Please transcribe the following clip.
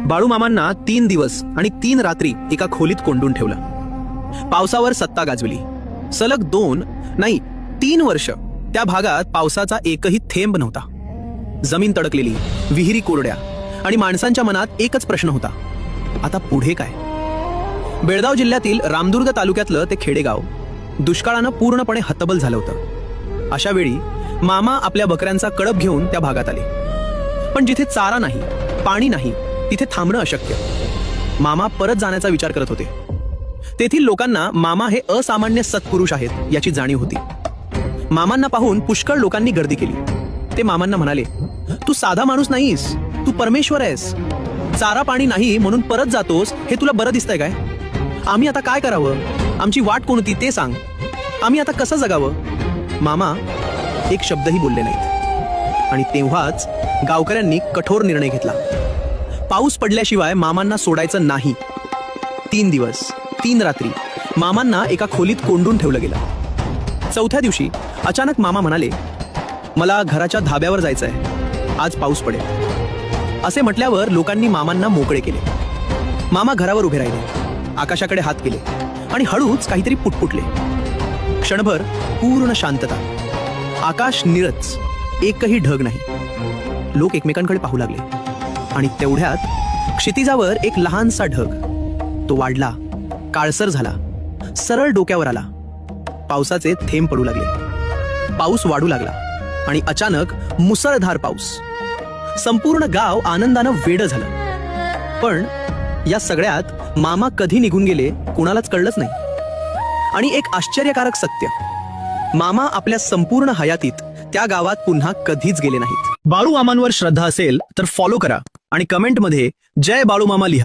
बाळूमामांना 3 दिवस आणि 3 रात्री एका खोलीत कोंडून ठेवलं. पावसावर सत्ता गाजविली. सलग 2 नाही 3 वर्ष त्या भागात पावसाचा एकही थेंब नव्हता. जमीन तडकलेली, विहिरी कोरड्या आणि माणसांच्या मनात एकच प्रश्न होता, आता पुढे काय? बेळगाव जिल्ह्यातील रामदुर्ग तालुक्यातलं ते खेडेगाव दुष्काळानं पूर्णपणे हतबल झालं होतं. अशा वेळी मामा आपल्या बकऱ्यांचा कळप घेऊन त्या भागात आले. पण जिथे चारा नाही, पाणी नाही, तिथे थांबणं अशक्य. मामा परत जाण्याचा विचार करत होते. तेथील लोकांना मामा हे असामान्य सत्पुरुष आहेत याची जाणीव होती. मामांना पाहून पुष्कळ लोकांनी गर्दी केली. ते मामांना म्हणाले, तू साधा माणूस नाहीस, तू परमेश्वर आहेस. चारा पाणी नाही म्हणून परत जातोस हे तुला बरं दिसतंय काय? आम्ही आता काय करावं? आमची वाट कोणती ते सांग. आम्ही आता कसं जगावं? मामा एक शब्दही बोलले नाहीत. आणि तेव्हाच गावकऱ्यांनी कठोर निर्णय घेतला. पाऊस पडल्याशिवाय मामांना सोडायचं नाही. 3 दिवस 3 रात्री मामांना एका खोलीत कोंडून ठेवलं गेलं. 4थ्या दिवशी अचानक मामा म्हणाले, मला घराच्या धाब्यावर जायचंय, आज पाऊस पडेल. असे म्हटल्यावर लोकांनी मामांना मोकळे केले. मामा घरावर उभे राहिले, आकाशाकडे हात केले आणि हळूच काहीतरी पुटपुटले. क्षणभर पूर्ण शांतता. आकाश निळच, एकही ढग नाही. लोक एकमेकांकडे पाहू लागले आणि तेवढ्यात क्षितिजावर एक लहानसा ढग. तो वाढला, काळसर झाला, सरळ डोक्यावर आला. पावसाचे थेंब पडू लागले. पाऊस वाढू लागला आणि अचानक मुसळधार पाऊस. संपूर्ण गाव आनंदानं वेडं झालं. पण या सगळ्यात मामा कधी निघून गेले कुणालाच कळलंच नाही. आणि एक आश्चर्यकारक सत्य, मामा आपल्या संपूर्ण हयातीत त्या गावात पुन्हा कधीच गेले नाहीत. बाळूमामांवर श्रद्धा असेल तर फॉलो करा आणि कमेंटमध्ये जय बाळूमामा लिहा.